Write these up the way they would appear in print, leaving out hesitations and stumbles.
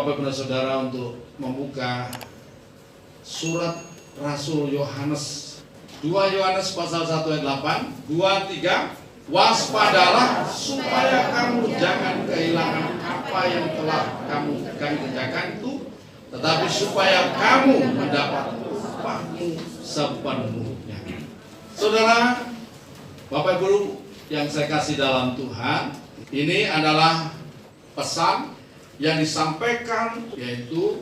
Bapak Ibu Saudara untuk membuka surat Rasul Yohanes, 2 Yohanes pasal 1 ayat 8, 2, 3. Waspadalah supaya kamu jangan kehilangan apa yang telah kamu kerjakan itu, tetapi supaya kamu mendapat upahmu sepenuhnya. Saudara, Bapak Ibu yang saya kasih dalam Tuhan, ini adalah pesan yang disampaikan yaitu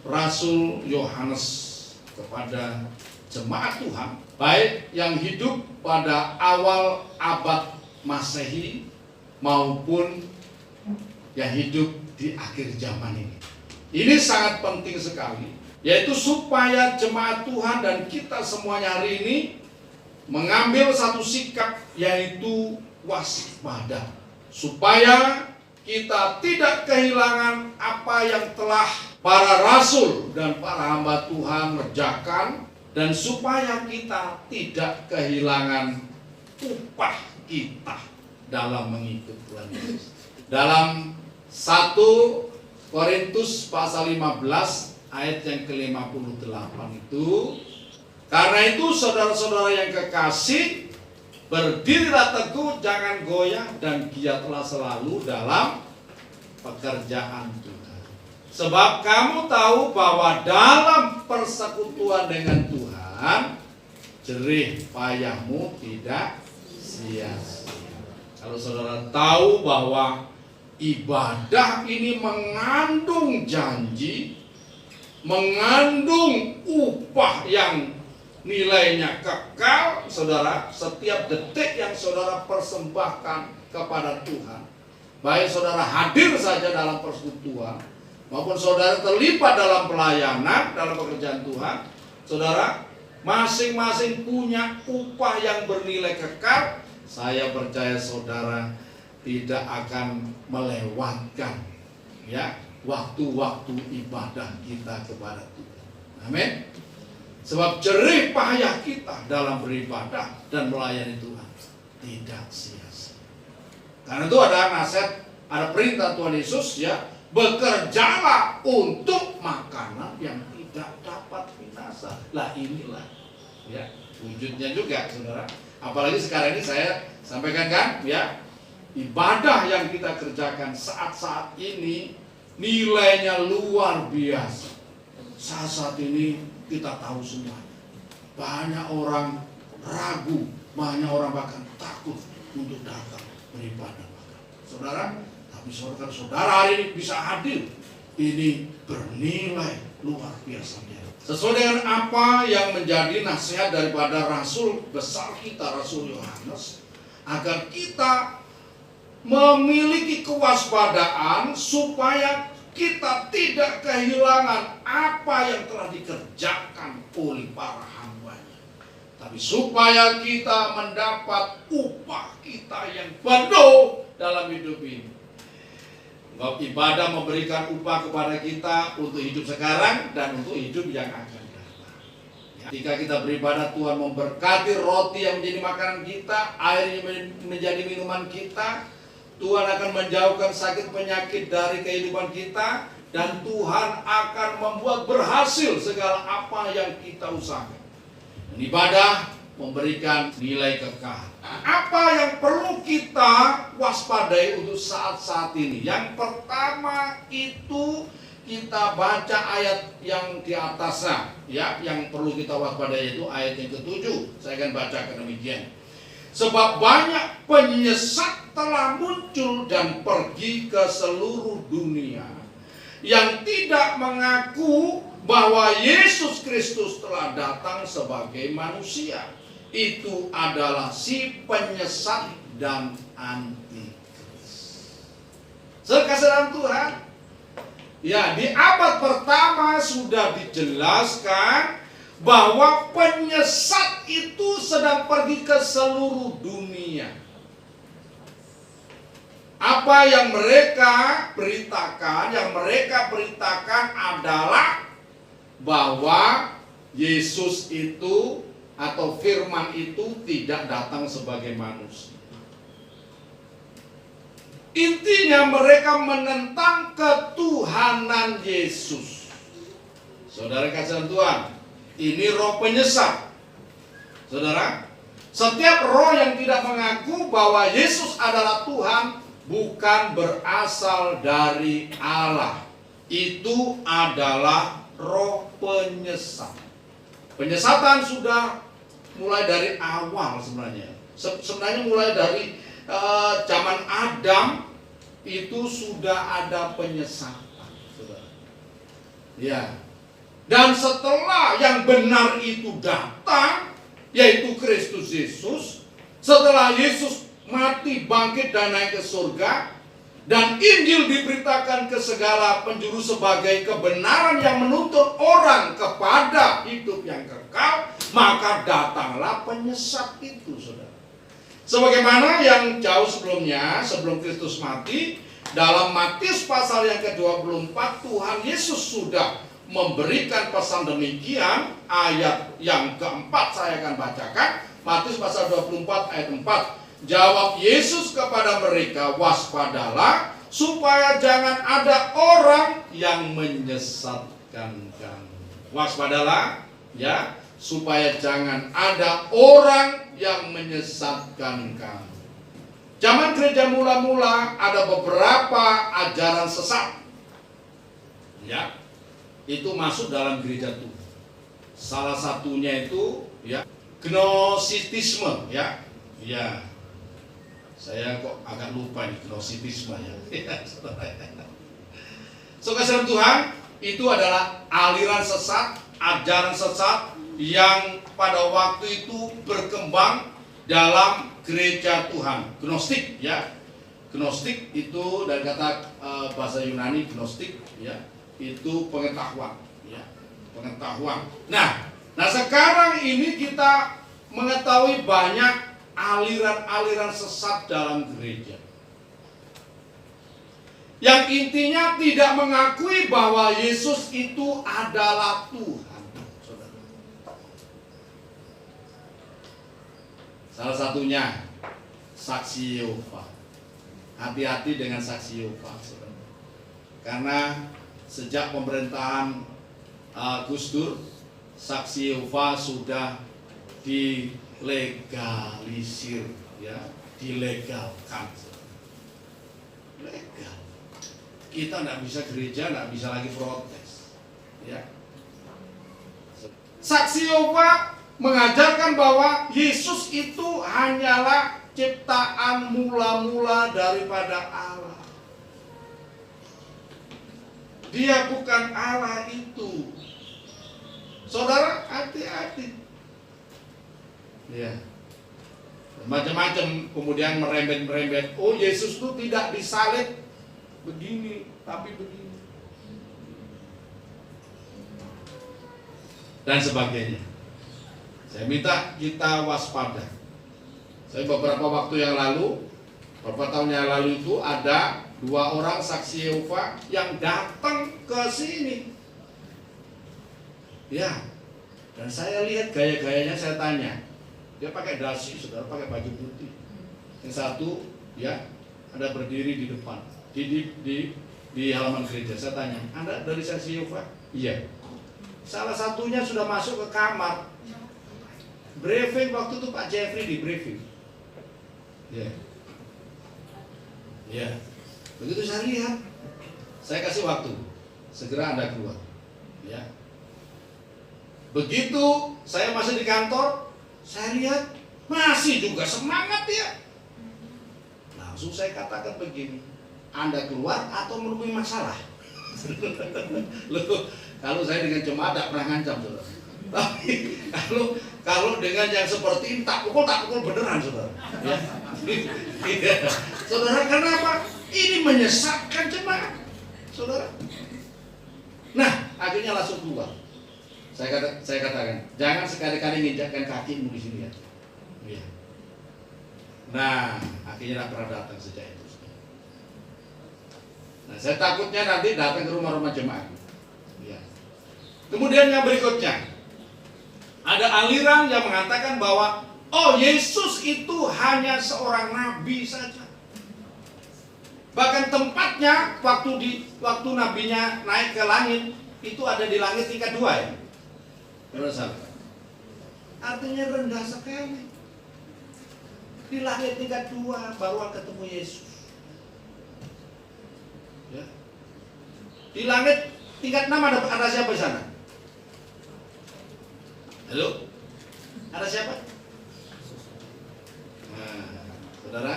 Rasul Yohanes kepada jemaat Tuhan, baik yang hidup pada awal abad Masehi maupun yang hidup di akhir zaman ini. Ini sangat penting sekali, yaitu supaya jemaat Tuhan dan kita semuanya hari ini mengambil satu sikap, yaitu waspada, supaya kita tidak kehilangan apa yang telah para rasul dan para hamba Tuhan kerjakan, dan supaya kita tidak kehilangan upah kita dalam mengikut Tuhan Yesus. Dalam 1 Korintus pasal 15 ayat yang ke-58 itu, karena itu saudara-saudara yang kekasih, berdirilah teguh, jangan goyah, dan giatlah selalu dalam pekerjaan Tuhan. Sebab kamu tahu bahwa dalam persekutuan dengan Tuhan, jerih payahmu tidak sia-sia. Kalau saudara tahu bahwa ibadah ini mengandung janji, mengandung upah yang nilainya kekal, saudara, setiap detik yang saudara persembahkan kepada Tuhan, baik saudara hadir saja dalam persekutuan maupun saudara terlibat dalam pelayanan, dalam pekerjaan Tuhan, saudara masing-masing punya upah yang bernilai kekal. Saya percaya saudara tidak akan melewatkan waktu-waktu ibadah kita kepada Tuhan. Amin. Sebab jerih payah kita dalam beribadah dan melayani Tuhan tidak sia-sia. Karena itu ada nasihat, ada perintah Tuhan Yesus, bekerjalah untuk makanan yang tidak dapat binasa. Lah inilah wujudnya juga, saudara. Apalagi sekarang ini saya sampaikan kan, ibadah yang kita kerjakan saat-saat ini nilainya luar biasa. Saat-saat ini kita tahu semua, banyak orang ragu, banyak orang bahkan takut untuk datang beribadah. Saudara, tapi saudara hari ini bisa hadir, ini bernilai luar biasa. Sesuai dengan apa yang menjadi nasihat daripada Rasul besar kita, Rasul Yohanes, agar kita memiliki kewaspadaan supaya kita tidak kehilangan apa yang telah dikerjakan oleh para hamba-Nya, tapi supaya kita mendapat upah kita yang penuh dalam hidup ini. Ibadah memberikan upah kepada kita untuk hidup sekarang dan untuk hidup yang akan datang. Ketika kita beribadah, Tuhan memberkati roti yang menjadi makanan kita, air yang menjadi minuman kita. Tuhan akan menjauhkan sakit penyakit dari kehidupan kita, dan Tuhan akan membuat berhasil segala apa yang kita usahakan. Dan ibadah memberikan nilai kekal. Apa yang perlu kita waspadai untuk saat-saat ini? Yang pertama itu kita baca ayat yang di atasnya, yang perlu kita waspadai itu ayat yang ke-7. Saya akan bacakan demikian. Sebab banyak penyesat telah muncul dan pergi ke seluruh dunia, yang tidak mengaku bahwa Yesus Kristus telah datang sebagai manusia. Itu adalah si penyesat dan antikris. Sekasihan Tuhan, di abad pertama sudah dijelaskan bahwa penyesat itu sedang pergi ke seluruh dunia. Apa yang mereka beritakan adalah bahwa Yesus itu atau firman itu tidak datang sebagai manusia. Intinya mereka menentang ketuhanan Yesus. Saudara kasihan Tuhan, ini roh penyesat. Saudara, setiap roh yang tidak mengaku bahwa Yesus adalah Tuhan bukan berasal dari Allah. Itu adalah roh penyesat. Penyesatan sudah mulai dari awal sebenarnya. Sebenarnya mulai dari zaman Adam itu sudah ada penyesatan, saudara. Ya. Dan setelah yang benar itu datang, yaitu Kristus Yesus, setelah Yesus mati, bangkit, dan naik ke surga, dan Injil diberitakan ke segala penjuru sebagai kebenaran yang menuntun orang kepada hidup yang kekal, maka datanglah penyesat itu, saudara. Sebagaimana yang jauh sebelumnya, sebelum Kristus mati, dalam Matius pasal yang ke-24, Tuhan Yesus sudah memberikan pesan demikian. Ayat yang keempat saya akan bacakan. Matius pasal 24 ayat 4. Jawab Yesus kepada mereka, waspadalah supaya jangan ada orang yang menyesatkan kamu. Waspadalah, ya, supaya jangan ada orang yang menyesatkan kamu. Zaman gereja mula-mula ada beberapa ajaran sesat, ya, itu masuk dalam gereja Tuhan. Salah satunya itu, ya, gnostisisme, ya, ya. Saya kok agak lupa nih gnostisisme, ya. So, kasihan Tuhan, itu adalah aliran sesat, ajaran sesat yang pada waktu itu berkembang dalam gereja Tuhan. Gnostik, ya. Gnostik itu dari kata bahasa Yunani gnostik, ya, itu pengetahuan, ya, pengetahuan. Nah sekarang ini kita mengetahui banyak aliran-aliran sesat dalam gereja, yang intinya tidak mengakui bahwa Yesus itu adalah Tuhan. Salah satunya saksi Yehova. Hati-hati dengan saksi Yehova, karena sejak pemerintahan Gus Dur, saksi Yehova sudah dilegalisir, ya, dilegalkan. Legal. Kita tidak bisa gereja, tidak bisa lagi protes, ya. Saksi Yehova mengajarkan bahwa Yesus itu hanyalah ciptaan mula-mula daripada Allah. Dia bukan Allah itu. Saudara, hati-hati. Ya. Macam-macam kemudian merembet-merembet. Oh, Yesus itu tidak disalib begini, tapi begini. Dan sebagainya. Saya minta kita waspada. Saya beberapa waktu yang lalu, beberapa tahun yang lalu itu ada 2 orang saksi Yehova yang datang ke sini. Ya, dan saya lihat gaya-gayanya, saya tanya. Dia pakai dasi, saudara, pakai baju putih. Yang satu, ya, ada berdiri di depan, di halaman gereja. Saya tanya, Anda dari saksi Yehova? Iya. Salah satunya sudah masuk ke kamar. Briefing waktu itu Pak Jeffrey di briefing. Ya. Ya. Begitu saya lihat, saya kasih waktu. Segera Anda keluar. Ya. Begitu saya masih di kantor, saya lihat masih juga semangat ya. Langsung saya katakan begini, Anda keluar atau menemui masalah? Loh, kalau saya dengan jemaat tidak pernah ngancam, saudara. Tapi kalau dengan yang seperti ini tak pukul beneran, saudara. Ya. Saudara, kenapa? Ini menyesatkan jemaat, saudara. Nah, akhirnya langsung keluar. Saya katakan, jangan sekali-kali nginjakkan kakimu di sini, ya. Ya. Nah, akhirnya tidak pernah datang sejak itu. Nah, saya takutnya nanti datang ke rumah-rumah jemaat. Ya. Kemudian yang berikutnya, ada aliran yang mengatakan bahwa oh, Yesus itu hanya seorang nabi saja. Bahkan tempatnya waktu nabinya naik ke langit itu ada di langit tingkat 2 ya. Artinya rendah sekali. Di langit tingkat 2 baru ketemu Yesus. Ya. Di langit tingkat 6 ada siapa di sana? Halo? Ada siapa? Nah, saudara,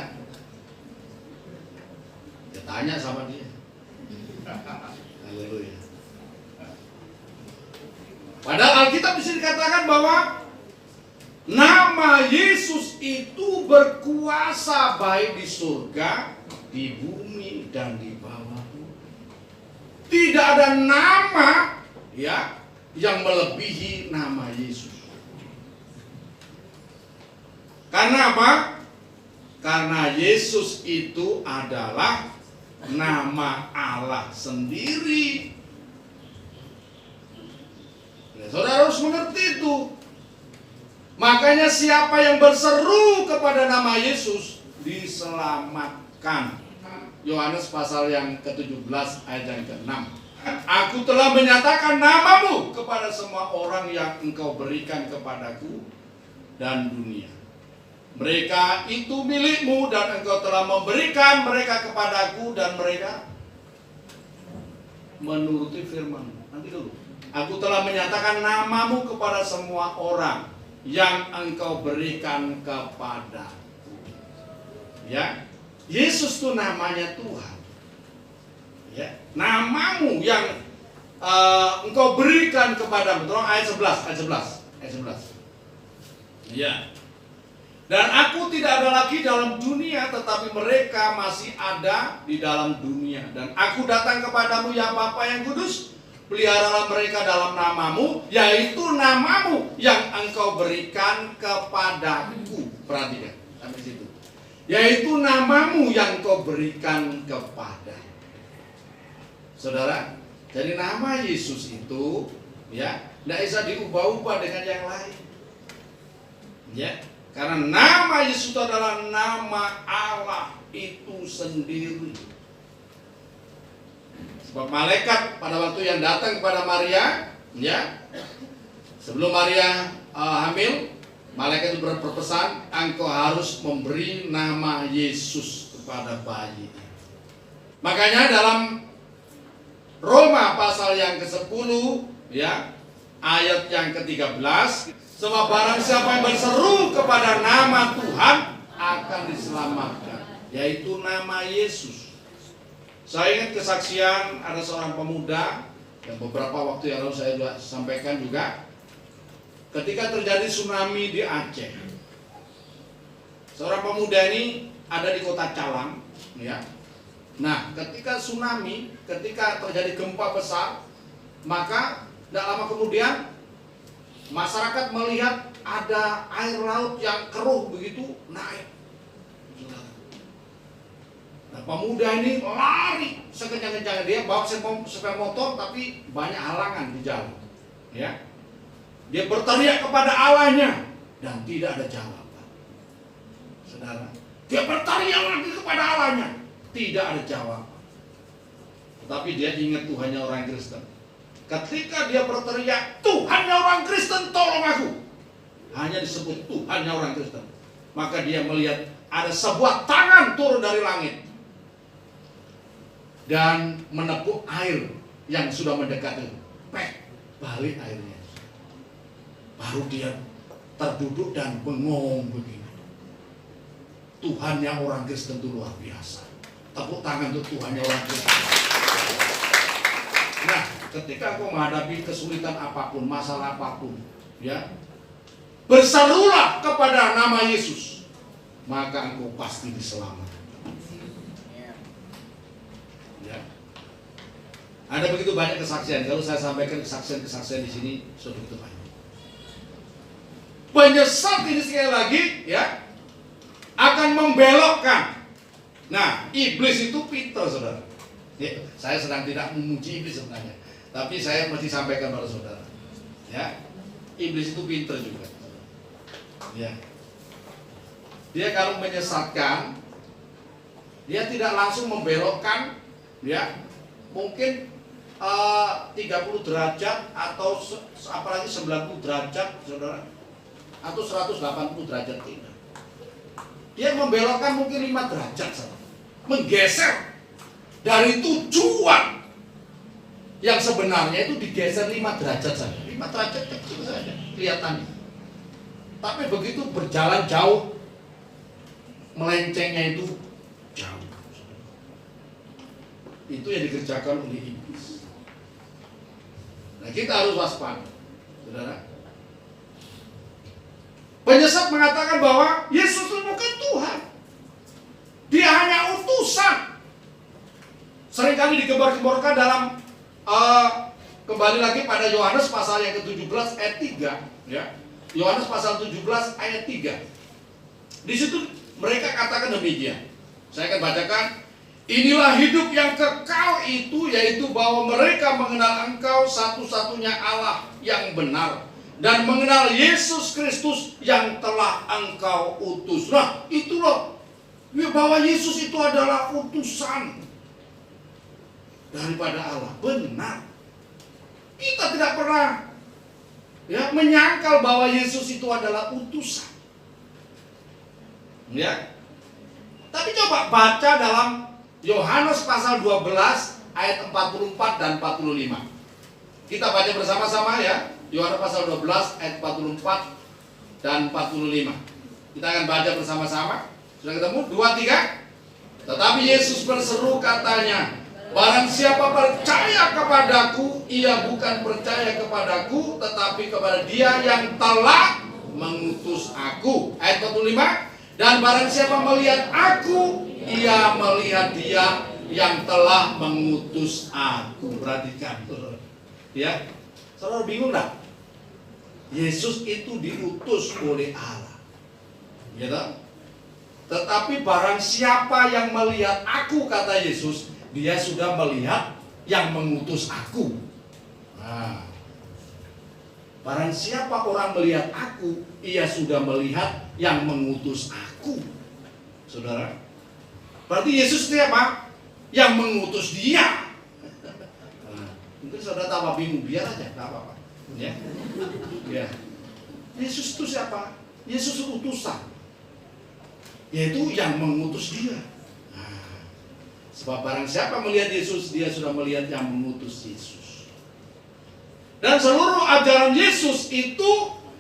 ya tanya sama dia. Haleluya. Padahal Alkitab bisa dikatakan bahwa nama Yesus itu berkuasa baik di surga, di bumi, dan di bawah bumi. Tidak ada nama ya yang melebihi nama Yesus. Karena apa? Karena Yesus itu adalah nama Allah sendiri. Ya, saudara harus mengerti itu. Makanya siapa yang berseru kepada nama Yesus diselamatkan. Yohanes pasal yang ke-17 ayat yang ke-6. Aku telah menyatakan namamu kepada semua orang yang engkau berikan kepadaku dan dunia. Mereka itu milikmu dan engkau telah memberikan mereka kepadaku dan mereka menuruti firman-Mu. Nanti dulu. Aku telah menyatakan namamu kepada semua orang yang engkau berikan kepadaku. Ya, Yesus itu namanya Tuhan. Ya, namamu yang engkau berikan kepadamu. Tolong ayat 11. Ya. Dan aku tidak ada lagi dalam dunia, tetapi mereka masih ada di dalam dunia. Dan aku datang kepadamu ya Bapa yang kudus, peliharalah mereka dalam namamu, yaitu namamu yang engkau berikan kepadaku. Perhatikan sampai situ. Yaitu namamu yang engkau berikan kepada. Saudara, jadi nama Yesus itu ya tidak bisa diubah-ubah dengan yang lain. Ya. Karena nama Yesus adalah nama Allah itu sendiri. Sebab malaikat pada waktu yang datang kepada Maria, ya, sebelum Maria hamil, malaikat itu berpesan, engkau harus memberi nama Yesus kepada bayi. Makanya dalam Roma pasal yang ke-10, ya, ayat yang ke-13. Sebab barang siapa yang berseru kepada nama Tuhan akan diselamatkan, yaitu nama Yesus. Saya ingat kesaksian ada seorang pemuda yang beberapa waktu yang lalu saya juga sampaikan juga, ketika terjadi tsunami di Aceh. Seorang pemuda ini ada di kota Calang, ya. Nah, ketika tsunami, ketika terjadi gempa besar, maka tidak lama kemudian masyarakat melihat ada air laut yang keruh begitu naik. Nah, pemuda ini lari sekencang-kencangnya, dia bawa sepeda motor tapi banyak halangan di jalan. Ya, dia berteriak kepada Allahnya dan tidak ada jawaban. Saudara, dia berteriak lagi kepada Allahnya, tidak ada jawaban. Tetapi dia ingat Tuhannya orang Kristen. Ketika dia berteriak, Tuhannya orang Kristen tolong aku, hanya disebut Tuhannya orang Kristen, maka dia melihat ada sebuah tangan turun dari langit dan menepuk air yang sudah mendekat itu. Balik airnya. Baru dia terduduk dan bengong begini. Tuhannya orang Kristen itu luar biasa. Tepuk tangan untuk Tuhannya orang Kristen. Nah, ketika kau menghadapi kesulitan apapun, masalah apapun, ya, berserulah kepada nama Yesus, maka engkau pasti diselamatkan. Ya. Ada begitu banyak kesaksian. Kalau saya sampaikan kesaksian di sini, sudah begitu banyak. Penyesat ini sekali lagi, ya, akan membelokkan. Nah, iblis itu pintar, saudara. Ya, saya sedang tidak memuji iblis sebenarnya, tapi saya mesti sampaikan pada saudara. Ya, iblis itu pintar juga. Ya, dia kalau menyesatkan, Dia tidak langsung membelokkan, ya, mungkin 30 derajat atau apalagi 90 derajat, saudara, atau 180 derajat tidak. Dia membelokkan mungkin 5 derajat saja, menggeser dari tujuan yang sebenarnya itu digeser 5 derajat saja. 5 derajat kecil saja kelihatannya. Tapi begitu berjalan jauh, melencengnya itu jauh. Itu yang dikerjakan oleh iblis. Nah, kita harus waspada, saudara. Penyesat mengatakan bahwa Yesus itu bukan Tuhan. Dia hanya utusan. Seringkali digembar-gemborkan dalam kembali lagi pada Yohanes pasal yang ke-17 ayat 3, ya. Yohanes pasal 17 ayat 3. Di situ mereka katakan demikian. Saya akan bacakan. Inilah hidup yang kekal itu, yaitu bahwa mereka mengenal Engkau satu-satunya Allah yang benar, dan mengenal Yesus Kristus yang telah Engkau utus. Nah, itu loh, bahwa Yesus itu adalah utusan daripada Allah. Benar. Kita tidak pernah, ya, menyangkal bahwa Yesus itu adalah utusan. Ya. Tapi coba baca dalam Yohanes pasal 12 ayat 44 dan 45. Kita baca bersama-sama, ya. Yohanes pasal 12 ayat 44 dan 45. Kita akan baca bersama-sama. Sudah ketemu? 2, 3. Tetapi Yesus berseru katanya, barang siapa percaya kepadaku, ia bukan percaya kepadaku, tetapi kepada Dia yang telah mengutus aku. Ayat 45. Dan barang siapa melihat aku, ia melihat Dia yang telah mengutus aku. Perhatikan, ya. Saudara bingung enggak? Yesus itu diutus oleh Allah, gitu? Tetapi barang siapa yang melihat aku, kata Yesus, dia sudah melihat yang mengutus aku. Nah, barang siapa orang melihat aku, ia sudah melihat yang mengutus aku. Saudara, berarti Yesus itu apa? Yang mengutus Dia. Nah, mungkin saudara tambah bingung, biar aja, tak apa-apa. Ya. Ya. Yesus itu siapa? Yesus itu utusan, yaitu yang mengutus Dia. Nah, sebab barang siapa melihat Yesus, dia sudah melihat yang mengutus Yesus. Dan seluruh ajaran Yesus itu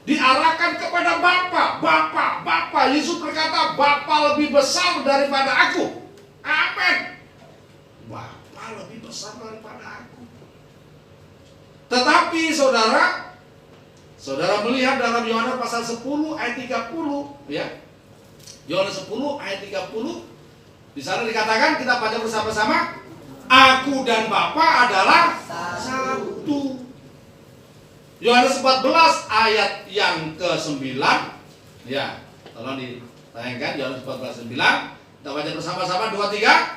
diarahkan kepada Bapa. Bapa. Yesus berkata, Bapa lebih besar daripada aku. Amin. Bapa lebih besar daripada aku. Tetapi saudara melihat dalam Yohanes pasal 10 ayat 30, ya. Yohanes 10 ayat 30, di sana dikatakan, kita baca bersama-sama, aku dan Bapa adalah satu. Yohanes 14 ayat yang ke-9, ya, tolong ditayangkan. Yohanes 14:9, kita baca bersama-sama, 2, 3.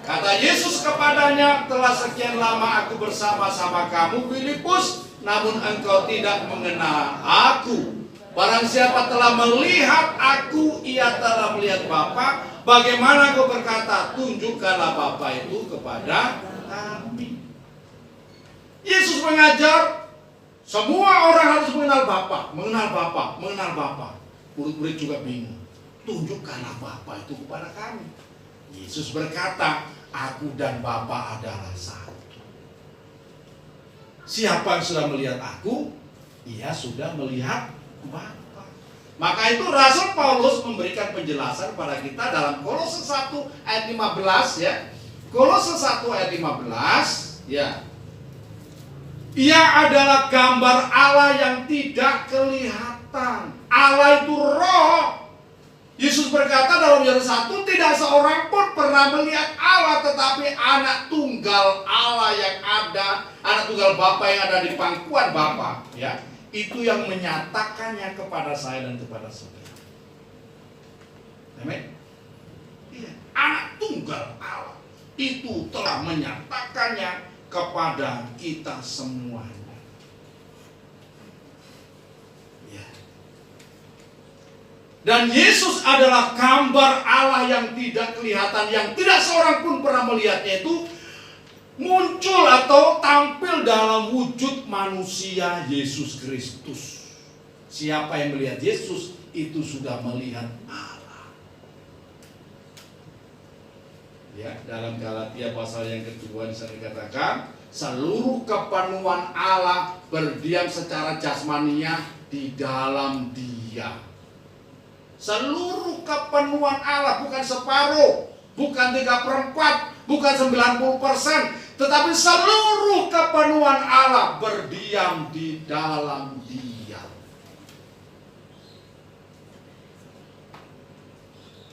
Kata Yesus kepadanya, telah sekian lama aku bersama-sama kamu, Filipus, namun engkau tidak mengenal aku. Barang siapa telah melihat aku, ia telah melihat Bapa. Bagaimana kau berkata, tunjukkanlah Bapa itu kepada kami. Yesus mengajar semua orang harus mengenal Bapa. Murid-murid juga bingung. Tunjukkanlah Bapa itu kepada kami. Yesus berkata, aku dan Bapa adalah satu. Siapa yang sudah melihat aku, ia sudah melihat Bapa. Maka itu Rasul Paulus memberikan penjelasan pada kita dalam Kolose 1 ayat 15, ya. Kolose 1 ayat 15, ya. Ia adalah gambar Allah yang tidak kelihatan. Allah itu roh. Yesus berkata dalam Yohanes 1, tidak seorang pun pernah melihat Allah, tetapi anak tunggal Allah yang ada, anak tunggal Bapa yang ada di pangkuan Bapa, ya, itu yang menyatakannya kepada saya dan kepada saudara. Amin. Iya, anak tunggal Allah itu telah menyatakannya kepada kita semuanya. Dan Yesus adalah gambar Allah yang tidak kelihatan, yang tidak seorang pun pernah melihatnya, itu muncul atau tampil dalam wujud manusia Yesus Kristus. Siapa yang melihat Yesus itu sudah melihat Allah. Ya, dalam Galatia pasal yang kedua di sana dikatakan, seluruh kepenuhan Allah berdiam secara jasmania di dalam Dia. Seluruh kepenuhan Allah, bukan separuh, bukan 3/4, bukan 90%, tetapi seluruh kepenuhan Allah berdiam di dalam Dia.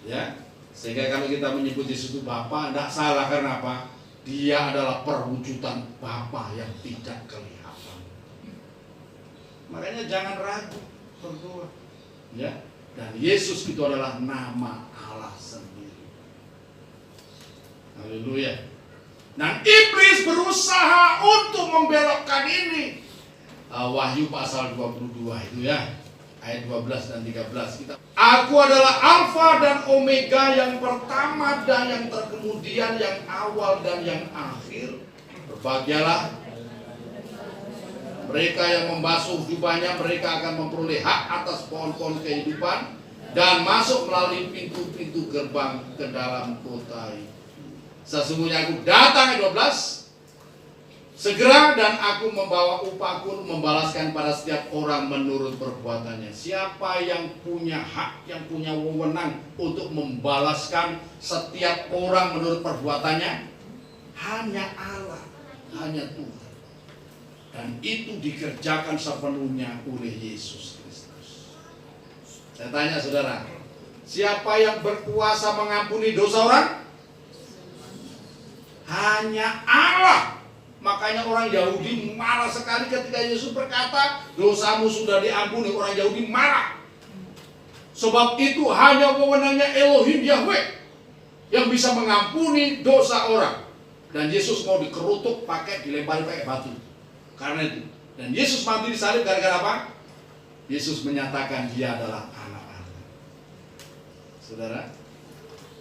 Ya, sehingga kalau kita menyebut Yesus itu Bapa, tidak salah. Karena apa? Dia adalah perwujudan Bapa yang tidak kelihatan. Makanya jangan ragu berdoa. Ya. Dan Yesus itu adalah nama Allah sendiri. Haleluya. Dan iblis berusaha untuk membelokkan ini. Wahyu pasal 22 itu ya, ayat 12 dan 13. Aku adalah Alfa dan Omega, yang pertama dan yang terkemudian, yang awal dan yang akhir. Berbahagialah mereka yang membasuh jubahnya, mereka akan memperoleh hak atas pohon-pohon kehidupan dan masuk melalui pintu-pintu gerbang ke dalam kota itu. Sesungguhnya aku datang, ayat 12, segera, dan aku membawa upahku, membalaskan pada setiap orang menurut perbuatannya. Siapa yang punya hak, yang punya wewenang untuk membalaskan setiap orang menurut perbuatannya? Hanya Allah, hanya Tuhan. Dan itu dikerjakan sepenuhnya oleh Yesus Kristus. Saya tanya saudara, siapa yang berkuasa mengampuni dosa orang? Hanya Allah. Makanya orang Yahudi marah sekali ketika Yesus berkata, dosamu sudah diampuni. Orang Yahudi marah. Sebab itu hanya wewenangnya Elohim Yahweh yang bisa mengampuni dosa orang. Dan Yesus mau dikerutuk, dilempari pakai batu. Karena itu. Dan Yesus mati disalib gara-gara apa? Yesus menyatakan dia adalah anak Allah. Saudara?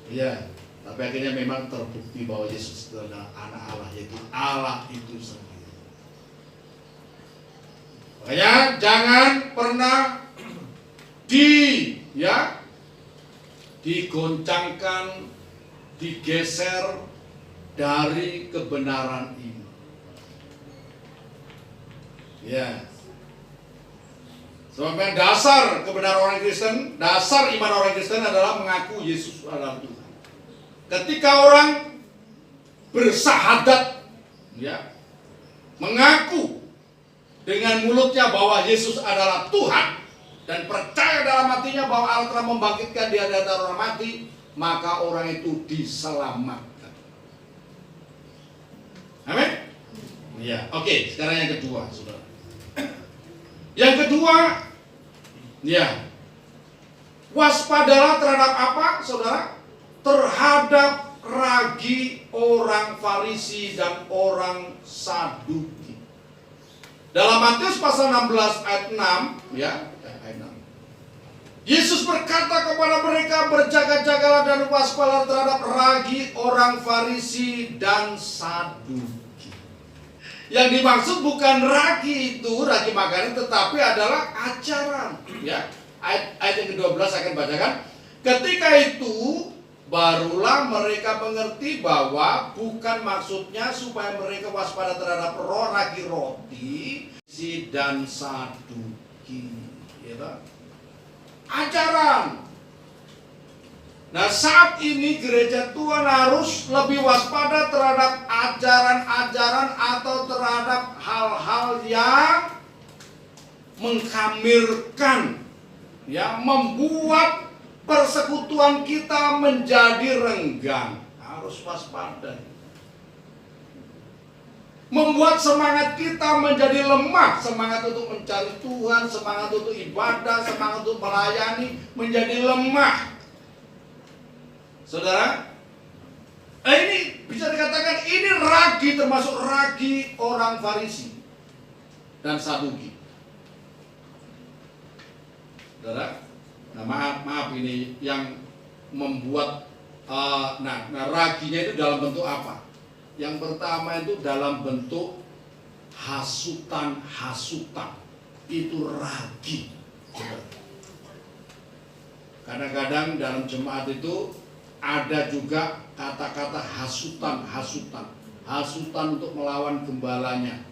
Iya. Tapi akhirnya memang terbukti bahwa Yesus adalah anak Allah, yaitu Allah itu sendiri. Makanya jangan pernah digoncangkan, digeser dari kebenaran ini. Ya. Sebabnya dasar kebenaran orang Kristen, dasar iman orang Kristen adalah mengaku Yesus adalah Tuhan. Ketika orang bersahadat, ya, mengaku dengan mulutnya bahwa Yesus adalah Tuhan dan percaya dalam hatinya bahwa Allah telah membangkitkan dia dari antara orang mati, maka orang itu diselamatkan. Amin. Ya, oke. Sekarang yang kedua, saudara. Yang kedua, ya, waspadalah terhadap apa, saudara? Terhadap ragi orang Farisi dan orang Saduki. Dalam Matius pasal 16 ayat 6, ya, ayat 6. Yesus berkata kepada mereka, berjaga-jagalah dan waspadalah terhadap ragi orang Farisi dan Saduki. Yang dimaksud bukan ragi itu, ragi makanan, tetapi adalah ajaran. Ya, ayat yang ke-12 akan bacakan. Ketika itu barulah mereka mengerti bahwa bukan maksudnya supaya mereka waspada terhadap ragi roti dan Saduki, ya, ajaran. Nah, saat ini gereja Tuhan harus lebih waspada terhadap ajaran-ajaran atau terhadap hal-hal yang mengkhamirkan, ya, membuat persekutuan kita menjadi renggang. Harus waspada. Membuat semangat kita menjadi lemah, semangat untuk mencari Tuhan, semangat untuk ibadah, semangat untuk melayani menjadi lemah. Saudara, ini bisa dikatakan ini ragi, termasuk ragi orang Farisi dan Saduki. Saudara, Nah, maaf ini yang membuat raginya itu dalam bentuk apa? Yang pertama itu dalam bentuk hasutan. Itu ragi. Kadang-kadang dalam jemaat itu ada juga kata-kata hasutan. Hasutan untuk melawan gembalanya,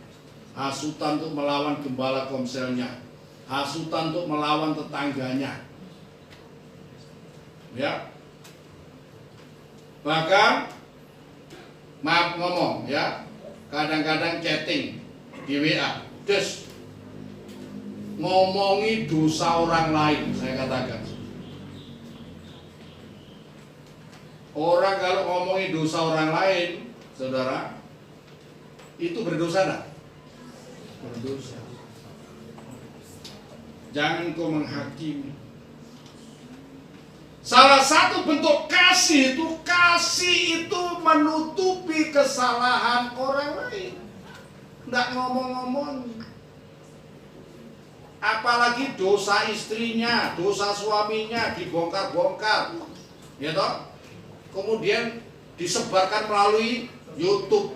hasutan untuk melawan gembala komselnya, hasutan untuk melawan tetangganya. Ya. Bahkan maaf ngomong ya, kadang-kadang chatting di WA, terus ngomongi dosa orang lain, saya katakan. Orang kalau ngomongi dosa orang lain, saudara, itu berdosa enggak? Berdosa. Jangan kau menghakimi. Salah satu bentuk kasih itu menutupi kesalahan orang lain. Enggak ngomong-ngomong. Apalagi dosa istrinya, dosa suaminya dibongkar-bongkar. Ya toh? Kemudian disebarkan melalui YouTube.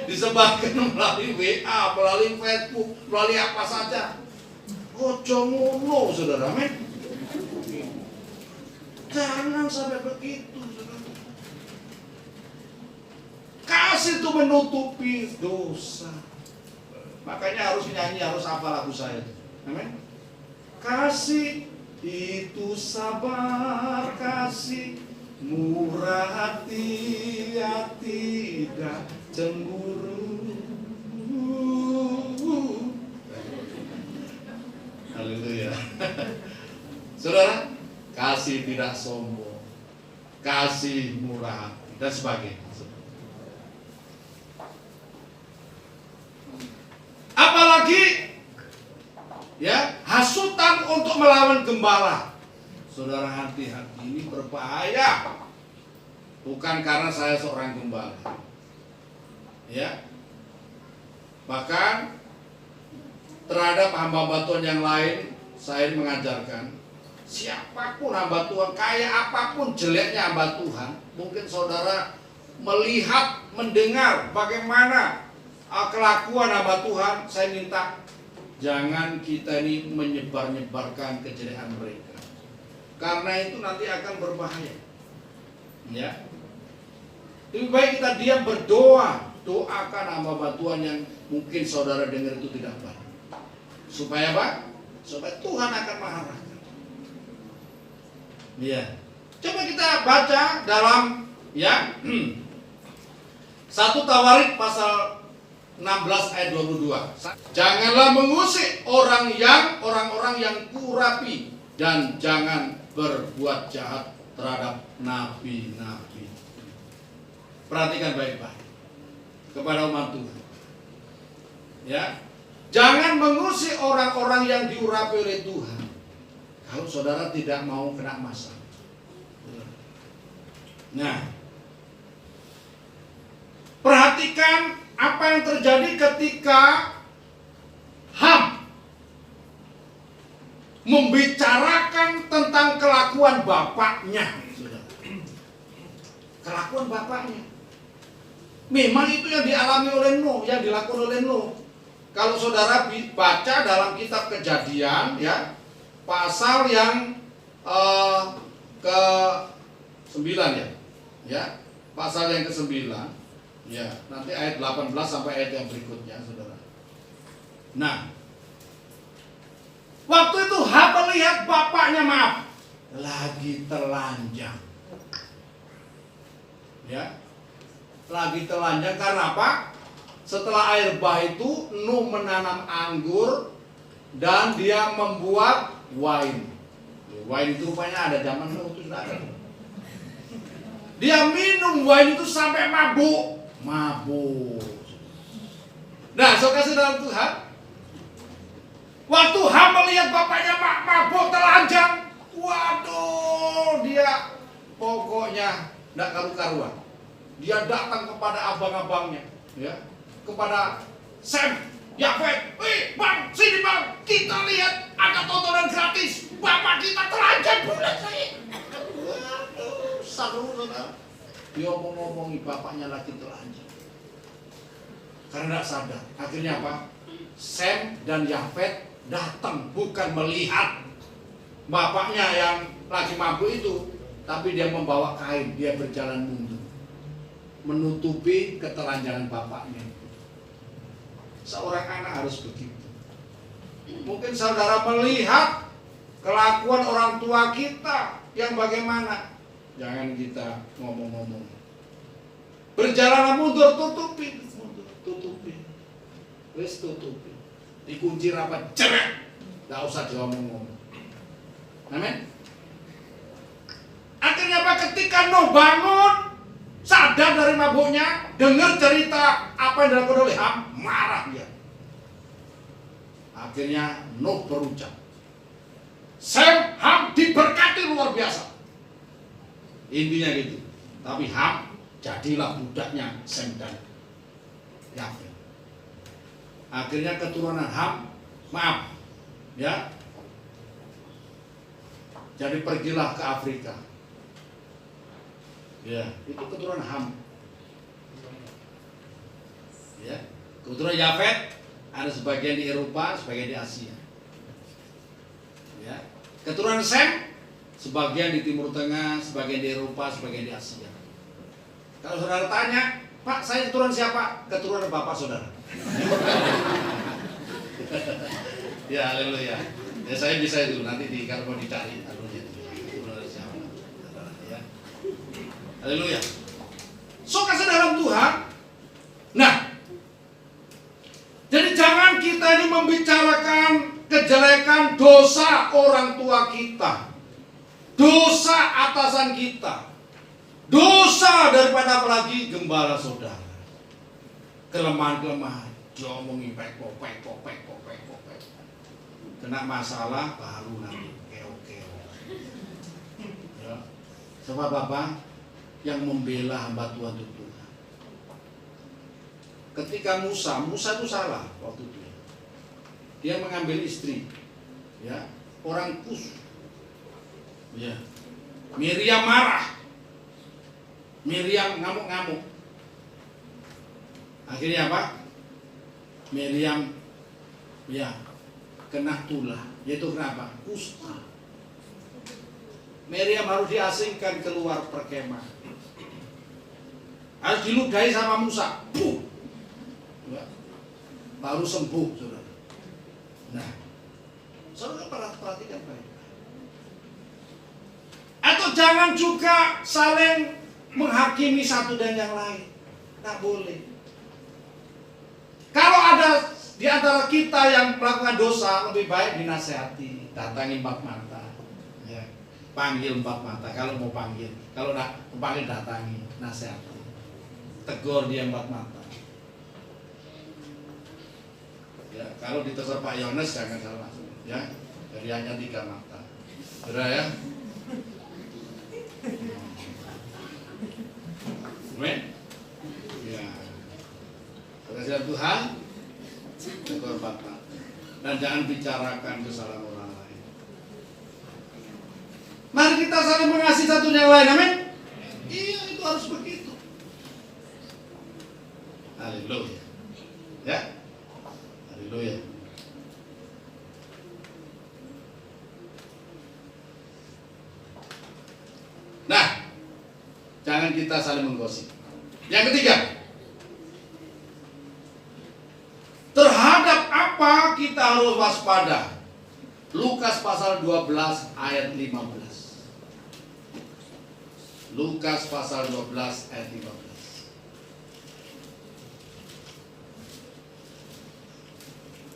Disebarkan melalui WA, melalui Facebook, melalui apa saja. Ojo ngono, saudara, men. Jangan sampai begitu, saudara. Kasih itu menutupi dosa. Makanya harus nyanyi, harus apa lagu saya. Amin. Kasih itu sabar, kasih murah hati, tidak cemburu. Haleluya. Saudara, kasih tidak sombong, kasih murah hati dan sebagainya. Apalagi ya, hasutan untuk melawan gembala. Saudara, hati-hati, ini berbahaya. Bukan karena saya seorang gembala. Ya. Bahkan terhadap hamba-hamba Tuhan yang lain, saya mengajarkan siapapun hamba Tuhan, kayak apapun jeleknya hamba Tuhan, mungkin saudara melihat, mendengar bagaimana kelakuan hamba Tuhan, saya minta jangan kita ini menyebar-nyebarkan kejelekan mereka. Karena itu nanti akan berbahaya. Ya. Lebih baik kita diam berdoa, doakan hamba Tuhan yang mungkin saudara dengar itu tidak baik. Supaya apa? Supaya Tuhan akan mengarahkan. Ya. Coba kita baca dalam ya 1 Tawarik pasal 16 ayat 22. Janganlah mengusik orang-orang yang kurapi, dan jangan berbuat jahat terhadap nabi-nabi. Perhatikan baik-baik kepada umat Tuhan. Ya, jangan mengusik orang-orang yang diurapi oleh Tuhan. Kalau saudara tidak mau kena masalah. Nah, perhatikan apa yang terjadi ketika Ham membicarakan tentang kelakuan bapaknya. Kelakuan bapaknya. Memang itu yang dialami oleh Nuh, yang dilakukan oleh Nuh. Kalau saudara baca dalam kitab Kejadian ya, pasal yang ke-9 ya. Ya, pasal yang ke-9. Ya, nanti ayat 18 sampai ayat yang berikutnya, saudara. Nah, waktu itu Ham melihat bapaknya lagi telanjang. Ya, lagi telanjang karena apa? Setelah air bah itu, Nuh menanam anggur dan dia membuat wine. Wine itu rupanya ada zaman Nuh itu sudah ada. Dia minum wine itu sampai mabuk. Nah, saudara dalam Tuhan, waktu Ham melihat bapaknya mabuk telanjang, waduh, dia pokoknya tidak karu-karuan. Dia datang kepada abang-abangnya, ya, kepada Sem, Yafet, bang, sini bang, kita lihat ada tontonan gratis, bapak kita telanjang bulan saya. Waduh, seru saudara. Dia ngomong-ngomongi bapaknya lagi telanjang. Karena tidak sadar. Akhirnya apa? Sem dan Yafet datang bukan melihat bapaknya yang lagi mabuk itu, tapi dia membawa kain, dia berjalan mundur menutupi ketelanjangan bapaknya. Seorang anak harus begitu. Mungkin saudara melihat kelakuan orang tua kita yang bagaimana, jangan kita ngomong-ngomong. Berjalan mundur, tutupin, wes tutupin, dikunci rapat, cerak, nggak usah diomong-ngomong. Amin. Akhirnya apa? Ketika Nuh bangun, sadar dari mabuknya, dengar cerita apa yang dilakukan oleh Ham, marah dia. Akhirnya Nuh berucap, Sem, Ham diberkati luar biasa. Intinya gitu. Tapi Ham jadilah budaknya Sem dan Yafet. Akhirnya keturunan Ham, maaf, ya, jadi pergilah ke Afrika. Ya, itu keturunan Ham. Ya, keturunan Yafet ada sebagian di Eropa, sebagian di Asia. Ya, keturunan Sem sebagian di Timur Tengah, sebagian di Eropa, sebagian di Asia. Kalau saudara tanya, Pak, saya keturunan siapa? Keturunan bapak saudara. Ya, haleluya. Ya, saya bisa itu nanti kalau mau dicari alurnya. Keturunan siapa? Ya. Haleluya. So, kasih dalam Tuhan. Nah, jadi jangan kita ini membicarakan kejelekan dosa orang tua kita, dosa atasan kita, dosa daripada apalagi gembala saudara. Kelemahan-kelemahan, diomongin pek-pek. Kena masalah baru nanti keo-keo. Ya. Sebab Bapak yang membela hamba Tuhan itu Tuhan. Ketika Musa itu salah waktu itu. Dia mengambil istri, ya, orang Kus. Ya. Miriam marah. Miriam ngamuk-ngamuk. Akhirnya apa? Miriam, ya, kena tulah. Yaitu kenapa? Kusta. Miriam harus diasingkan keluar perkemahan. Harus diludahi sama Musa. Puh. Ya. Baru sembuh, saudara. Nah, saudara perhatikan baik. Atau jangan juga saling menghakimi satu dan yang lain. Tak boleh. Kalau ada di antara kita yang melakukan dosa, lebih baik dinasehati, datangi empat mata, ya. Panggil empat mata. Kalau mau panggil, kalau nak panggil datangi, nasehati, tegur dia empat mata. Ya, kalau ditegur Pak Yones jangan salah, ya. Jadi hanya 3 mata, sudah ya. Amin. Ya. Kasih Tuhan, tegur Bapak, dan jangan bicarakan kesalahan orang lain. Mari kita saling mengasihi satu yang lain, amin. Iya, itu harus begitu. Haleluya, ya, haleluya. Nah, jangan kita saling menggosip. Yang ketiga, terhadap apa kita harus waspada? Lukas pasal 12 ayat 15. Lukas pasal 12 ayat 15.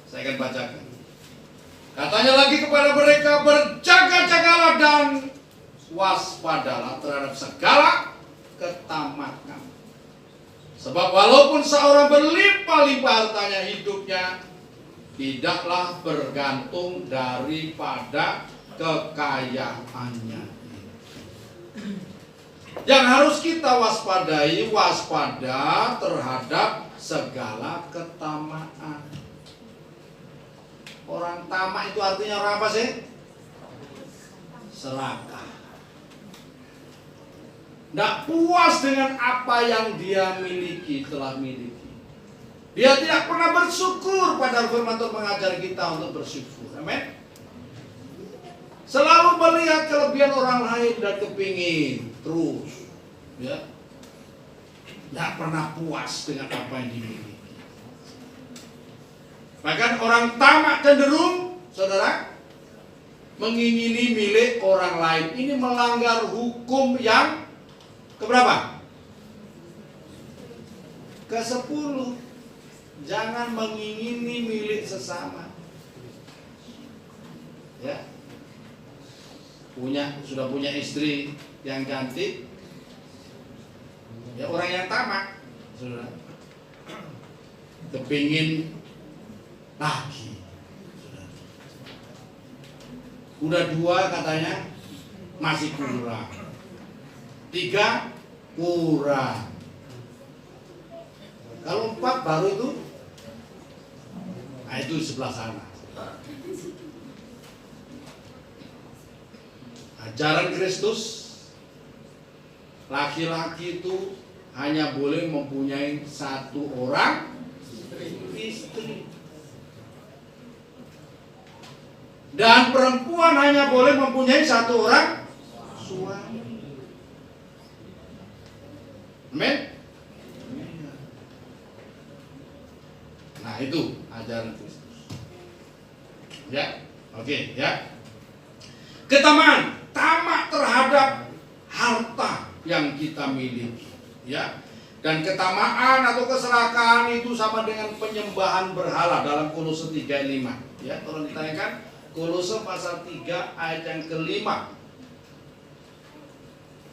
Saya akan bacakan. Katanya lagi kepada mereka, berjaga-jagalah dan waspadalah terhadap segala ketamakan. Sebab walaupun seorang berlimpah-limpah hartanya, hidupnya tidaklah bergantung daripada kekayaannya. Yang harus kita waspadai, waspada terhadap segala ketamaan. Orang tamak itu artinya orang apa sih? Serakah. Tidak puas dengan apa yang dia telah miliki. Dia tidak pernah bersyukur, padahal firman Tuhan mengajar kita untuk bersyukur. Amin. Selalu melihat kelebihan orang lain dan kepingin terus, ya, tidak pernah puas dengan apa yang dimiliki. Bahkan orang tamak cenderung, saudara, mengingini milik orang lain. Ini melanggar hukum yang keberapa? Ke-10. Jangan mengingini milik sesama. Ya. Sudah punya istri yang cantik, ya orang yang tamak, saudara, kepingin lagi, saudara. Udah 2 katanya masih kurang, 3 kurang, kalau 4 baru itu, nah itu sebelah sana. Ajaran Kristus, laki-laki itu hanya boleh mempunyai 1 orang istri, dan perempuan hanya boleh mempunyai 1 orang suami. Amin. Nah itu ajaran Kristus. Ya, oke, ya. Ketamaan, tamak terhadap harta yang kita miliki, ya. Dan ketamaan atau keserakahan itu sama dengan penyembahan berhala dalam Kolose 3:5. Ya, tolong ditayangkan Kolose pasal 3 ayat yang ke-5.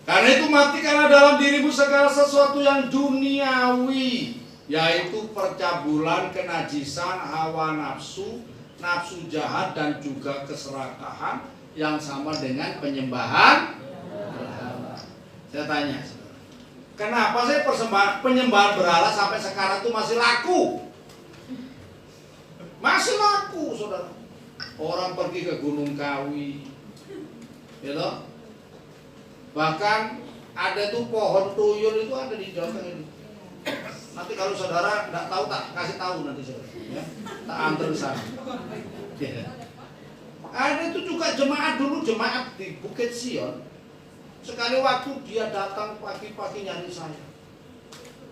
Karena itu matikanlah dalam dirimu segala sesuatu yang duniawi, yaitu percabulan, kenajisan, hawa nafsu, nafsu jahat, dan juga keserakahan yang sama dengan penyembahan berhala. Saya tanya, kenapa sih penyembahan berhala sampai sekarang itu masih laku? Masih laku, saudara. Orang pergi ke Gunung Kawi, gitu. Bahkan ada tuh pohon tuyul itu ada di Jawa Tengah ini. Nanti kalau saudara tidak tahu, tak kasih tahu nanti saudara, ya. Tak antar ke sana. Ya. Ada itu juga jemaat dulu, jemaat di Bukit Sion. Sekali waktu dia datang pagi-pagi nyari saya.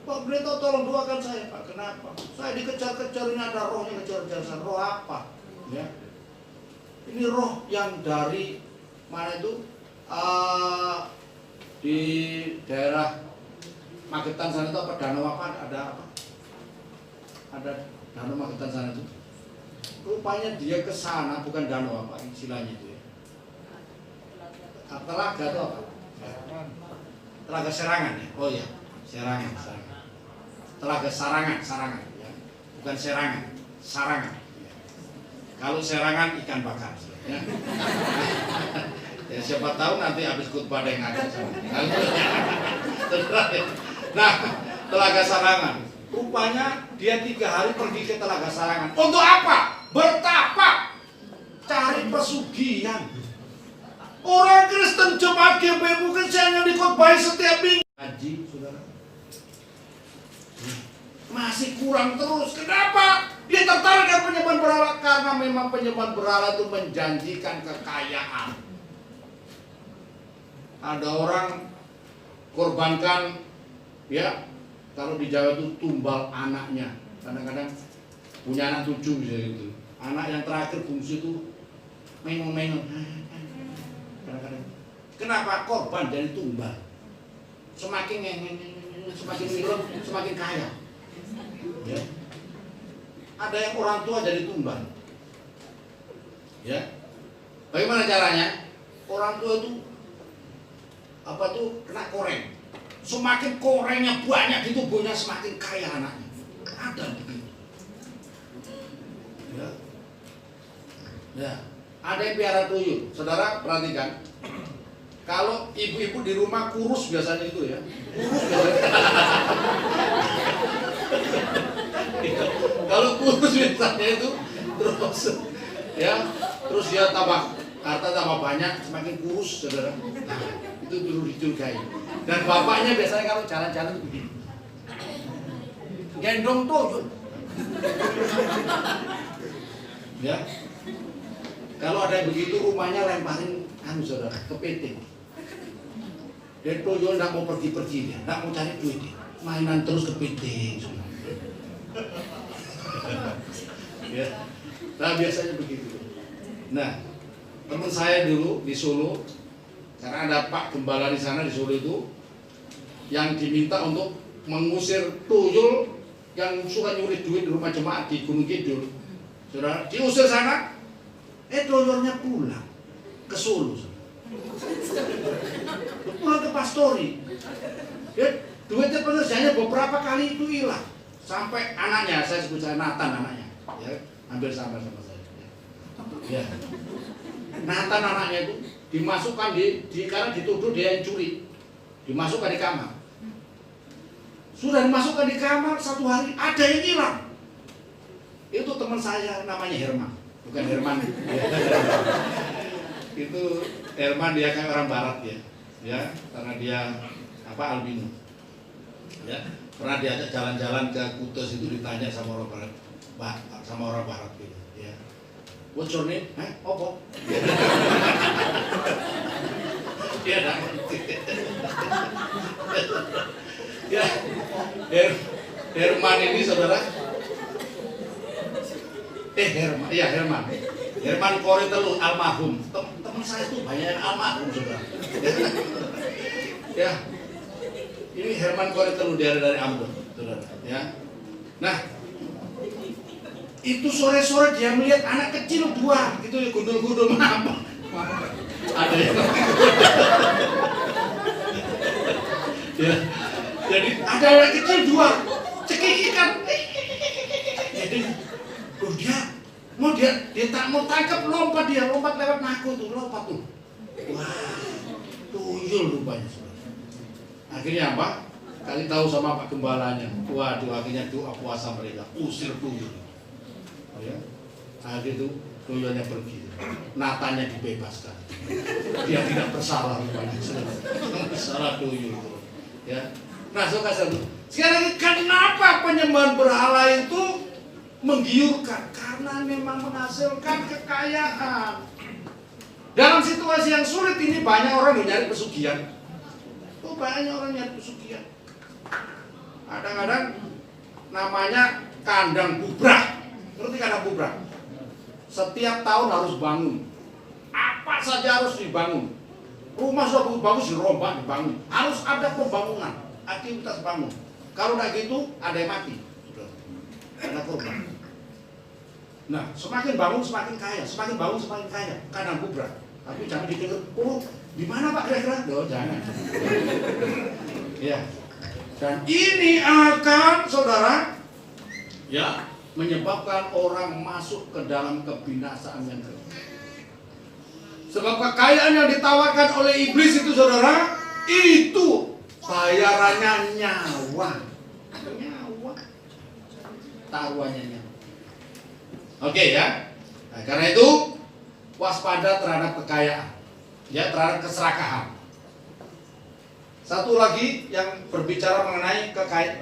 Pak Pendeta tolong doakan saya, Pak. Kenapa? Saya dikejar-kejar, ini ada roh yang kejar-kejar saya. Roh apa? Ya. Ini roh yang dari mana itu? Di daerah Magetan sana itu apa? Danau apa? Ada apa? Ada danau Magetan sana itu. Rupanya dia ke sana, bukan danau apa istilahnya itu ya. Telaga itu apa? Telaga Serangan ya. Oh ya, Serangan. Telaga Sarangan ya. Bukan Serangan, Sarangan. Ya. Kalau Serangan ikan bakar ya. Ya siapa tahu nanti habis khotbah yang ada sana. Nah, Telaga Sarangan. Rupanya dia 3 hari pergi ke Telaga Sarangan. Untuk apa? Bertapa, cari pesugihan. Orang Kristen jemaat GBI bukan saya yang dikhotbahi setiap minggu. Haji, saudara, masih kurang terus. Kenapa? Dia tertarik dengan penyembahan berhala karena memang penyembahan berhala itu menjanjikan kekayaan. Ada orang korbankan, ya, kalau di Jawa itu tumbal anaknya. Kadang-kadang punya anak 7 misalnya gitu. Anak yang terakhir bungsu itu mengong-mengong. Kadang-kadang. Kenapa? Korban dari tumbal. Semakin semakin minum, semakin kaya. Ya. Ada yang orang tua jadi tumbal. Ya. Bagaimana caranya? Orang tua itu kena koreng. Semakin korengnya banyak di tubuhnya, semakin kaya anaknya. Ada begitu. Ya. Ya, ada yang piara tuyul. Saudara perhatikan, kalau ibu-ibu di rumah kurus biasanya itu ya, kurus biasanya. Kalau kurus biasanya itu terus Ya, terus dia harta tambah banyak, semakin kurus, saudara. Nah, itu perlu dicurigai. Dan bapaknya biasanya kalau jalan-jalan begini, gendong tuyul. Ya, kalau ada yang begitu rumahnya lemparin saudara, kepiting. Dan tuyul nggak mau pergi-pergi dia, nggak mau cari duit dia, mainan terus kepiting. Ya, nah biasanya begitu. Nah, teman saya dulu di Solo, karena ada Pak Gembala di sana di Solo itu, yang diminta untuk mengusir tuyul yang suka nyuri duit di rumah jemaat di Gunung Kidul. Saudara, diusir sana, tuyulnya pulang ke Solo. Pulang ke Pastori. Ya, duitnya pekerjaannya beberapa kali itu hilang. Sampai anaknya, saya sebut saya Nathan anaknya, ya, hampir sama saya. Ya. Nathan anaknya itu dimasukkan karena dituduh dia yang curi, dimasukkan di kamar. Sudah dimasukkan di kamar, satu hari ada yang hilang. Itu teman saya namanya Herman, bukan Herman. Itu Herman, dia kan orang Barat ya, karena dia albino. Ya, pernah diajak jalan-jalan ke Kutes itu ditanya sama orang Barat gitu, ya. What's your name? Opo? Dia enggak ngerti. Ya, Herman ini saudara. Herman. Herman Koritelu almarhum. Teman saya itu banyak yang almarhum saudara. Ya. Ini Herman Koritelu dari Ambon, saudara. Ya. Nah, itu sore-sore dia melihat anak kecil dua, gitu ya, gundul-gundul apa? Ada yang ya. Jadi ada anak kecil dua, cekikikan. Jadi, dia tak mau tangkap, lompat lewat naku tuh, lompat tuh. Wah, tuyul rupanya. Akhirnya apa? Kali tahu sama Pak Gembalanya. Waduh, akhirnya doa puasa mereka, usir tuyul. Ya, akhirnya itu tuyulnya pergi, Natanya dibebaskan. Dia tidak bersalah rupanya, salah tuyul. Ya, nah saudara, sekarang kenapa penyembahan berhala itu menggiurkan? Karena memang menghasilkan kekayaan. Dalam situasi yang sulit ini banyak orang yang nyari pesugihan. Banyak orang nyari pesugihan. Kadang-kadang namanya kandang bubrak. Ngerti kandang bubrak? Setiap tahun harus bangun. Apa saja harus dibangun. Rumah sudah bagus dirombak, dibangun. Harus ada pembangunan, aktivitas bangun. Kalau tidak gitu, ada yang mati. Ada korban. Nah, semakin bangun semakin kaya, semakin bangun semakin kaya. Kandang bubrak. Tapi jangan didengar, di mana Pak kira-kira? Jangan. Ya. Dan ini akan saudara ya menyebabkan orang masuk ke dalam kebinasaan yang kekal. Sebab kekayaan yang ditawarkan oleh iblis itu saudara, itu bayarannya nyawa. Taruhannya nyawa. Oke ya. Nah, karena itu waspada terhadap kekayaan, ya, terhadap keserakahan. Satu lagi yang berbicara mengenai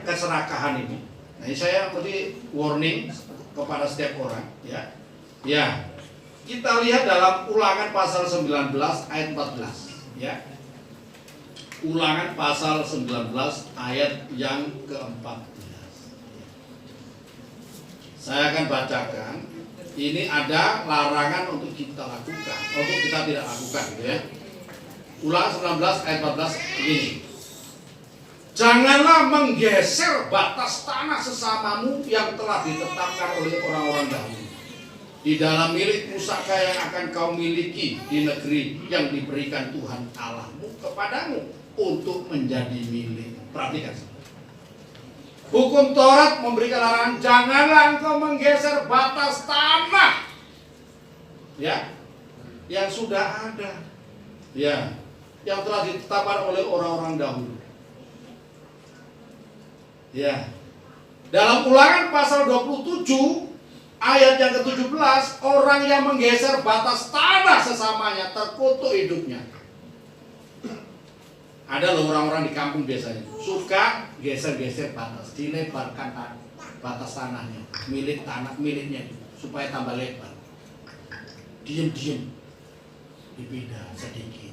keserakahan ini. Nah, ini saya beri warning kepada setiap orang, ya. Ya. Kita lihat dalam Ulangan pasal 19 ayat 14, ya. Ulangan pasal 19 ayat yang ke-14. Saya akan bacakan. Ini ada larangan untuk kita lakukan, untuk kita tidak lakukan, gitu ya. Ulangan 19 ayat 14 begini. Janganlah menggeser batas tanah sesamamu yang telah ditetapkan oleh orang-orang dahulu. Di dalam milik pusaka yang akan kau miliki di negeri yang diberikan Tuhan Allahmu kepadamu untuk menjadi milik. Perhatikan. Hukum Taurat memberikan larangan, janganlah engkau menggeser batas tanah, ya, yang sudah ada, ya, yang telah ditetapkan oleh orang-orang dahulu. Ya. Dalam Ulangan pasal 27 ayat yang ke-17, orang yang menggeser batas tanah sesamanya terkutuk hidupnya. Ada loh orang-orang di kampung biasanya suka geser-geser batas, dilebarkan batas tanahnya, miliknya itu, supaya tambah lebar. Diem-diem, dipindah sedikit.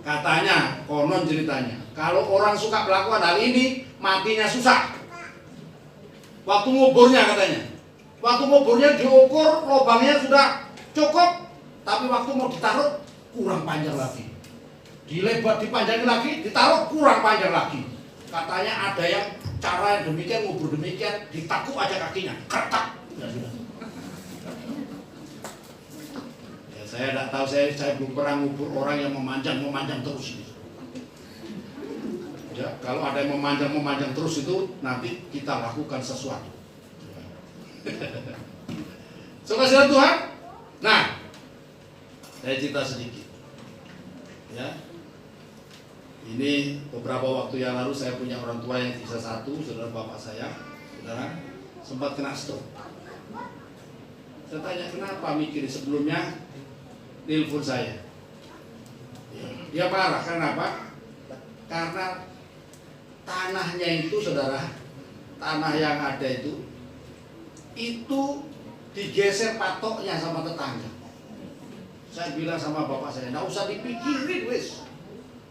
Katanya, konon ceritanya, kalau orang suka melakukan hal ini, matinya susah. Waktu nguburnya katanya, diukur lubangnya sudah cukup, tapi waktu mau ditaruh kurang panjang lagi. Dipanjangin lagi, ditaruh kurang panjang lagi. Katanya ada yang cara yang demikian, ngubur demikian, ditakuk aja kakinya, kertak. Ya sudah. Ya, saya tidak tahu, saya belum pernah ngubur orang yang memanjang terus. Ya, kalau ada yang memanjang terus itu nanti kita lakukan sesuatu. Saudara Tuhan, nah, saya cerita sedikit. Ya. Ini beberapa waktu yang lalu saya punya orang tua yang kisah satu, saudara bapak saya, saudara, sempat kena stroke. Saya tanya kenapa, mikir sebelumnya, telepon saya. Dia parah, kenapa? Karena tanahnya itu, saudara, tanah yang ada itu digeser patoknya sama tetangga. Saya bilang sama bapak saya, nggak usah dipikirin, wis.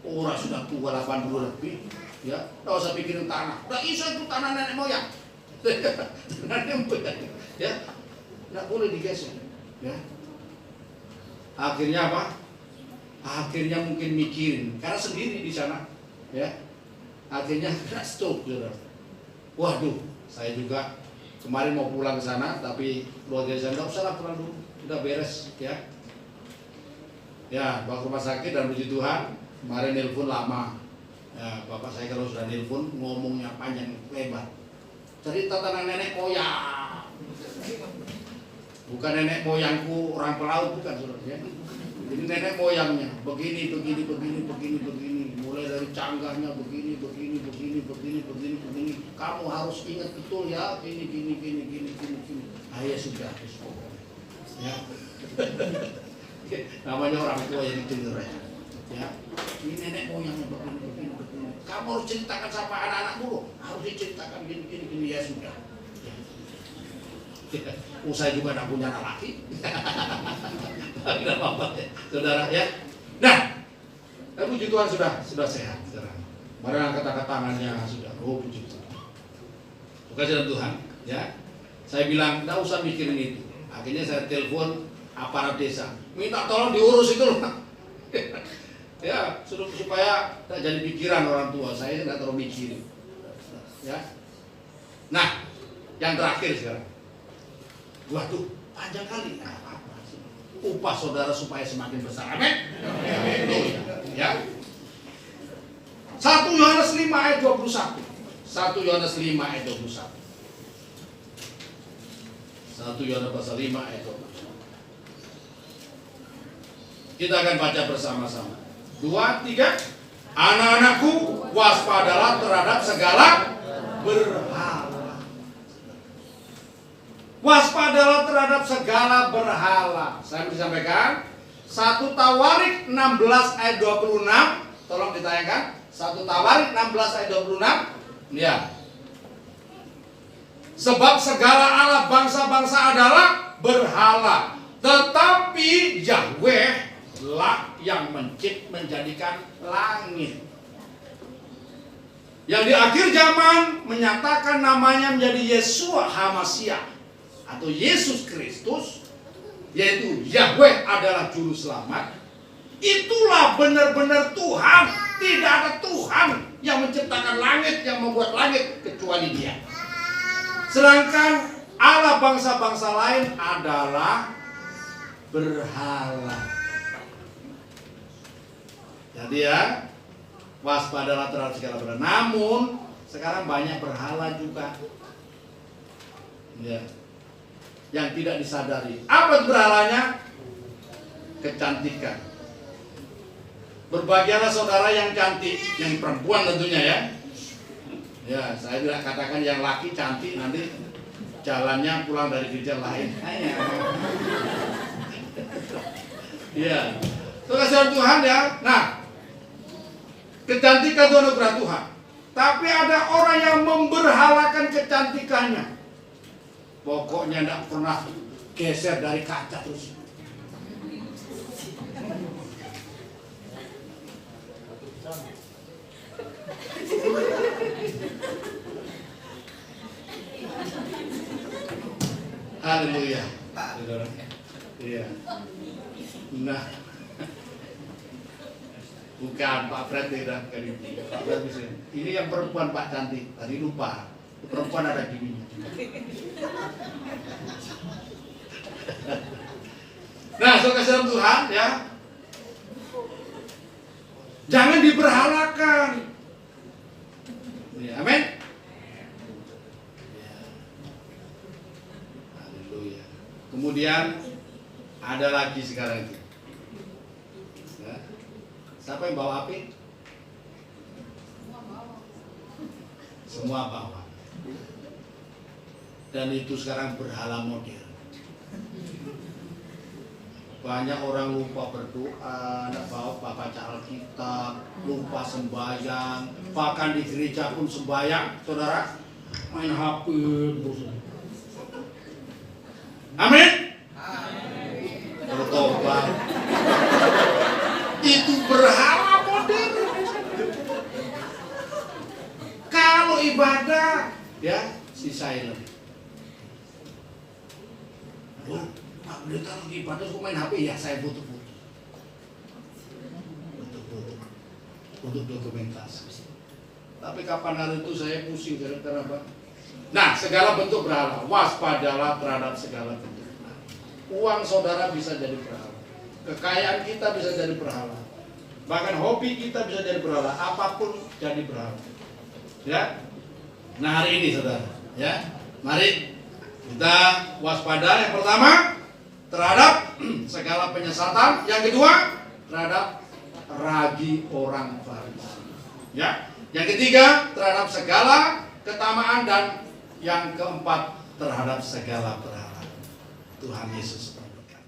Orang sudah tua 80 lebih, ya, nggak usah pikirin tanah. Nggak bisa itu tanah nenek moyang. Ya, nggak boleh digeser. Ya. Akhirnya apa? Akhirnya mungkin mikirin, karena sendiri di sana, ya. Akhirnya kena stroke, saudara. Waduh, saya juga kemarin mau pulang ke sana, tapi keluarga saya nggak usah lah, pulang dulu, udah beres, ya. Ya, bawa ke rumah sakit dan puji Tuhan. Kemarin nelpon lama, ya, bapak saya kalau sudah nelpon ngomongnya panjang lebar. Cerita tentang nenek moyang, bukan nenek moyangku orang pelaut, bukan saudara. Ya. Jadi nenek moyangnya begini, mulai dari canggahnya begini. Kamu harus ingat betul ya, gini. Ya sudah, ya. Namanya orang tua yang dengar ya. Ini nenek moyangnya begini. Kamu harus ceritakan sama anak-anak dulu. Harus diceritakan gini. Ya sudah. Ya. Usai juga tidak punya anak laki. Tidak apa-apa ya, saudara ya. Nah, puji Tuhan sudah sehat sekarang. Mari angkat tangannya sudah. Oh puji Tuhan. Kasih Tuhan ya. Saya bilang tidak usah mikirin itu. Akhirnya saya telepon aparat desa, minta tolong diurus itu loh. Ya, supaya tidak jadi pikiran orang tua. Saya tidak terlalu mikirin. Ya. Nah, yang terakhir sekarang. Waduh, panjang kali. Nah, apa? Upah saudara supaya semakin besar. Amin. Ya. 1 Yohanes 5 ayat 21. 1 Yohanes 5 ayat 21. 1 Yohanes pasal 5 ayat 21. Kita akan baca bersama-sama. 2, 3. Anak-anakku, waspadalah terhadap segala berhala. Waspadalah terhadap segala berhala. Saya bisa sampaikan 1 Tawarik 16 ayat 26. Tolong ditayangkan 1 Tawarik 16 ayat 26. Ya. Sebab segala Allah bangsa-bangsa adalah berhala, tetapi Yahweh lah yang menjadikan langit. Yang di akhir zaman menyatakan namanya menjadi Yeshua HaMashiach atau Yesus Kristus, yaitu Yahweh adalah juru selamat. Itulah benar-benar Tuhan. Tidak ada Tuhan yang menciptakan langit, yang membuat langit kecuali Dia. Sedangkan Allah bangsa-bangsa lain adalah berhala. Jadi ya, waspadalah terhadap segala berhala. Namun sekarang banyak berhala juga, ya, yang tidak disadari. Apa berhalanya? Kecantikan. Berbahagialah saudara yang cantik, yang perempuan tentunya ya. Ya, saya tidak katakan yang laki cantik nanti jalannya pulang dari gereja lain. Iya. Itu kasihan Tuhan ya. Nah, kecantikan itu anugerah Tuhan. Tapi ada orang yang memberhalakan kecantikannya. Pokoknya tidak pernah geser dari kaca terus. Haleluya. Iya. Nah, bukan Pak Fred tidak kali ini. Pak Fred bisa. Ini yang perempuan Pak cantik. Tadi lupa. Perempuan ada gininya. Nah, saudara Tuhan ya. Jangan diberhalakan. Ya, amin. Haleluya. Kemudian ada lagi sekarang itu. Ya. Siapa yang bawa api? Semua bawa. Dan itu sekarang berhala modern. Banyak orang lupa berdoa, tidak baca Alkitab, lupa sembahyang, bahkan di gereja pun sembahyang, saudara, main HP. Amin. Bertobat. Itu berhala modern. Kalau ibadah, ya si silent. Pak Pendeta lagi ibadah kok main HP? Ya saya butuh-butuh untuk dokumentasi. Tapi kapan hari itu saya pusing gara-gara apa? Nah, segala bentuk berhala, waspadalah terhadap segala bentuk berhala. Uang saudara bisa jadi berhala, kekayaan kita bisa jadi berhala, bahkan hobi kita bisa jadi berhala, apapun jadi berhala. Ya, nah hari ini saudara, ya, mari kita waspada. Yang pertama terhadap segala penyesatan, yang kedua terhadap ragi orang Farisi, ya, yang ketiga terhadap segala ketamaan, dan yang keempat terhadap segala berhala. Tuhan Yesus memberkati.